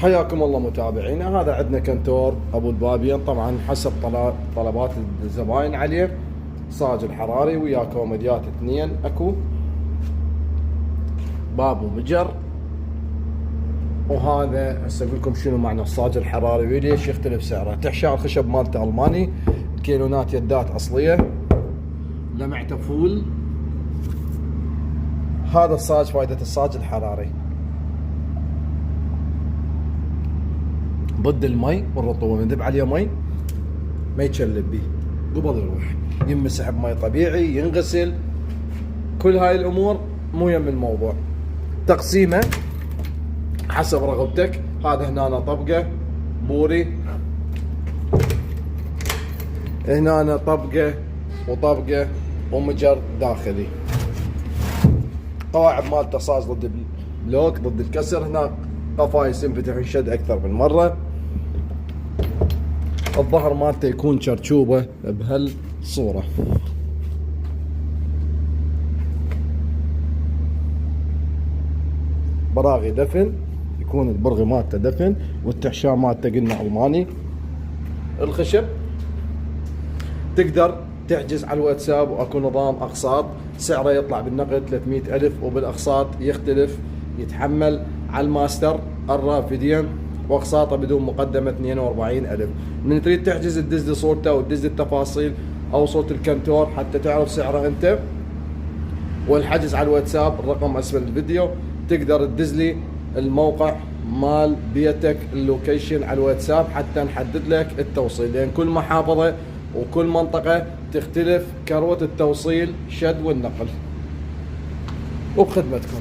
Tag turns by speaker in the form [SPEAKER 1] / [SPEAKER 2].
[SPEAKER 1] حياكم الله متابعينا. هذا عندنا كنتور ابو دبابين، طبعا حسب طلبات الزباين عليه. صاج الحراري ويا كوميديات اثنين، اكو باب ومجر. وهذا هسه اقول لكم شنو معنى الصاج الحراري وليش يختلف سعره. تحشاء الخشب مالته الماني، كيلونات يدات اصليه، لمعته فول. هذا الصاج فائده الصاج الحراري ضد المي والرطوبه، ندب عليه مي ما يتشلب بيه قبل يروح، ينمسح بمي طبيعي، ينغسل، كل هاي الامور مو يم الموضوع. تقسيمه حسب رغبتك. هذا هنا طبقه بوري، هنا طبقه وطبقه ومجر داخلي. قواعد مالته صاج ضد البلوك، ضد الكسر. هنا قفايس ينفتح وينشد اكثر من مره. الظهر مالته يكون شرشوبه بهالصوره. براغي دفن، يكون البرغي مالته دفن، والتحشاء مالته قلنا الماني. الخشب تقدر تحجز على الواتساب، واكو نظام اقساط، سعره يطلع بالنقد 300,000 وبالاقساط يختلف، يتحمل على الماستر الرافدين واقساطه بدون مقدمه 42,000. من تريد تحجز تدز لي صورته وتدز لي التفاصيل او صوت الكنتور حتى تعرف سعره انت. والحجز على الواتساب، الرقم اسفل الفيديو. تقدر تدز لي الموقع مال بيتك، اللوكيشن على الواتساب حتى نحدد لك التوصيل، لان كل محافظه وكل منطقه تختلف كروه التوصيل، شد والنقل. وبخدمتكم.